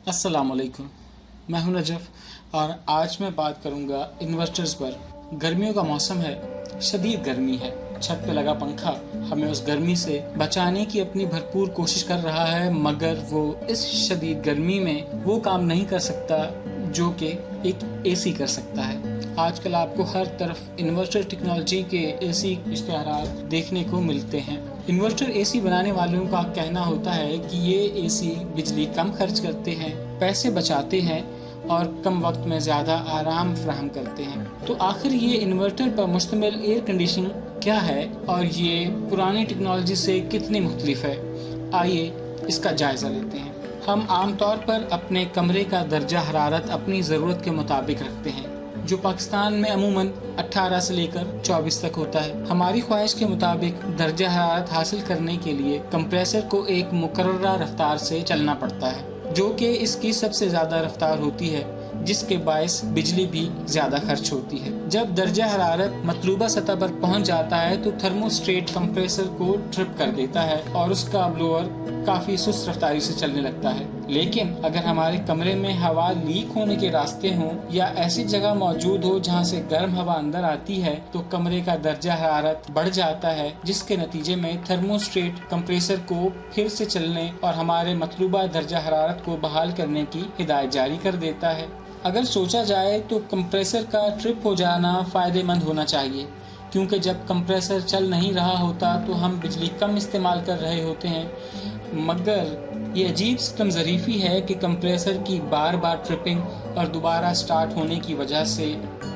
अस्सलाम वालेकुम, मैं हूं नजफ़ और आज मैं बात करूंगा इन्वर्टर्स पर। गर्मियों का मौसम है, शदीद गर्मी है। छत पे लगा पंखा हमें उस गर्मी से बचाने की अपनी भरपूर कोशिश कर रहा है, मगर वो इस शदीद गर्मी में वो काम नहीं कर सकता जो कि एक एसी कर सकता है। आजकल आपको हर तरफ इन्वर्टर टेक्नोलॉजी के एसी इश्तिहार देखने को मिलते हैं। इन्वर्टर एसी बनाने वालों का कहना होता है कि ये एसी बिजली कम खर्च करते हैं, पैसे बचाते हैं और कम वक्त में ज़्यादा आराम फराहम करते हैं। तो आखिर ये इन्वर्टर पर मुश्तमिल एयर कंडीशनिंग क्या है और ये पुरानी टेक्नोलॉजी से कितनी मुख्तलिफ है, आइए इसका जायज़ा लेते हैं। हम आम तौर पर अपने कमरे का दर्जा हरारत अपनी ज़रूरत के मुताबिक रखते हैं, जो पाकिस्तान में अमूमन 18 से लेकर 24 तक होता है। हमारी ख्वाहिश के मुताबिक दर्जा हरारत हासिल करने के लिए कंप्रेसर को एक मुकर्ररा रफ्तार से चलना पड़ता है, जो कि इसकी सबसे ज़्यादा रफ्तार होती है, जिसके बायस बिजली भी ज़्यादा खर्च होती है। जब दर्जा हरारत मतलूबा सतह पर पहुंच जाता है तो थर्मोस्टेट कंप्रेसर को ट्रिप कर देता है और उसका ब्लोअर काफ़ी सुस्त रफ्तारी से चलने लगता है। लेकिन अगर हमारे कमरे में हवा लीक होने के रास्ते हों या ऐसी जगह मौजूद हो जहां से गर्म हवा अंदर आती है तो कमरे का दर्जा हरारत बढ़ जाता है, जिसके नतीजे में थर्मोस्टेट कंप्रेसर को फिर से चलने और हमारे मतलूबा दर्जा हरारत को बहाल करने की हिदायत जारी कर देता है। अगर सोचा जाए तो कंप्रेसर का ट्रिप हो जाना फ़ायदेमंद होना चाहिए, क्योंकि जब कंप्रेसर चल नहीं रहा होता तो हम बिजली कम इस्तेमाल कर रहे होते हैं। मगर ये अजीब सितम ज़रीफ़ी है कि कंप्रेसर की बार बार ट्रिपिंग और दोबारा स्टार्ट होने की वजह से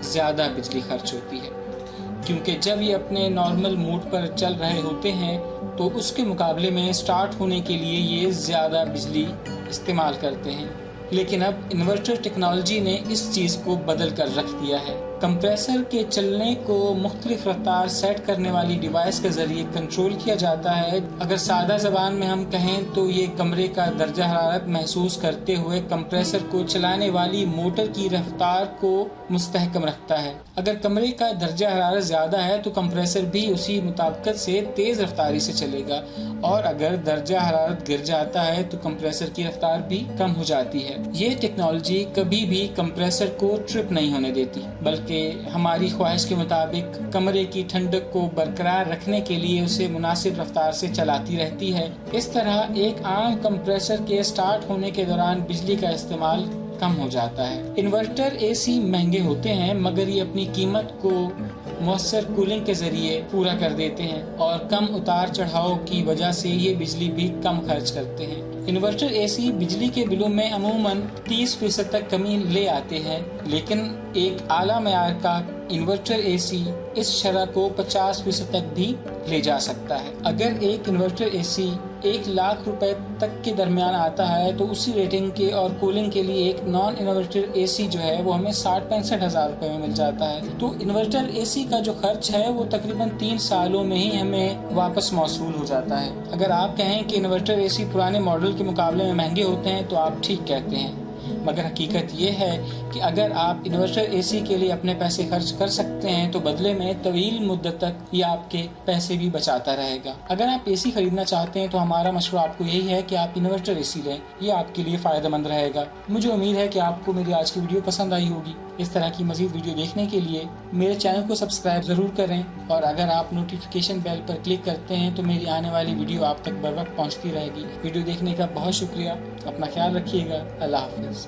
ज़्यादा बिजली खर्च होती है, क्योंकि जब ये अपने नॉर्मल मूड पर चल रहे होते हैं तो उसके मुकाबले में स्टार्ट होने के लिए ये ज़्यादा बिजली इस्तेमाल करते हैं। लेकिन अब इन्वर्टर टेक्नोलॉजी ने इस चीज़ को बदल कर रख दिया है। कंप्रेसर के चलने को मुख्तलिफ रफ्तार सेट करने वाली डिवाइस के ज़रिए कंट्रोल किया जाता है। अगर सादा ज़बान में हम कहें तो ये कमरे का दर्जा हरारत महसूस करते हुए कंप्रेसर को चलाने वाली मोटर की रफ्तार को मुस्तहकम रखता है। अगर कमरे का दर्जा हरारत ज़्यादा है तो कंप्रेसर भी उसी मुताबिकत से तेज़ रफ्तारी से चलेगा, और अगर दर्जा हरारत गिर जाता है तो कंप्रेसर की रफ्तार भी कम हो जाती है। ये टेक्नोलॉजी कभी भी कंप्रेसर को ट्रिप नहीं होने देती, बल्कि हमारी ख्वाहिश के मुताबिक कमरे की ठंडक को बरकरार रखने के लिए उसे मुनासिब रफ्तार से चलाती रहती है। इस तरह एक आम कंप्रेसर के स्टार्ट होने के दौरान बिजली का इस्तेमाल कम हो जाता है। इन्वर्टर एसी महंगे होते हैं, मगर ये अपनी कीमत को मौसर कूलिंग के जरिए पूरा कर देते हैं और कम उतार चढ़ाव की वजह से ये बिजली भी कम खर्च करते हैं। इन्वर्टर एसी बिजली के बिलों में अमूमन 30% तक कमी ले आते हैं, लेकिन एक आला मयार का इन्वर्टर एसी इस शरह को 50% तक भी ले जा सकता है। अगर एक इन्वर्टर एसी 1 लाख रुपए तक के दरमियान आता है तो उसी रेटिंग के और कूलिंग के लिए एक नॉन इन्वर्टर एसी जो है वो हमें 60-65 हज़ार रुपए में मिल जाता है। तो इन्वर्टर एसी का जो खर्च है वो तकरीबन 3 सालों में ही हमें वापस मौसूल हो जाता है। अगर आप कहें कि इन्वर्टर एसी पुराने मॉडल के मुकाबले में महंगे होते हैं तो आप ठीक कहते हैं, मगर हकीकत ये है कि अगर आप इन्वर्टर एसी के लिए अपने पैसे खर्च कर सकते हैं तो बदले में तवील मुद्दत तक ये आपके पैसे भी बचाता रहेगा। अगर आप एसी खरीदना चाहते हैं तो हमारा मशवरा आपको यही है कि आप इन्वर्टर एसी लें, ये आपके लिए फ़ायदेमंद रहेगा। मुझे उम्मीद है कि आपको मेरी आज की वीडियो पसंद आई होगी। इस तरह की मज़ीद वीडियो देखने के लिए मेरे चैनल को सब्सक्राइब ज़रूर करें, और अगर आप नोटिफिकेशन बेल पर क्लिक करते हैं तो मेरी आने वाली वीडियो आप तक बर वक्त पहुँचती रहेगी। वीडियो देखने का बहुत शुक्रिया। अपना ख्याल रखिएगा। अल्लाह हाफ़िज़।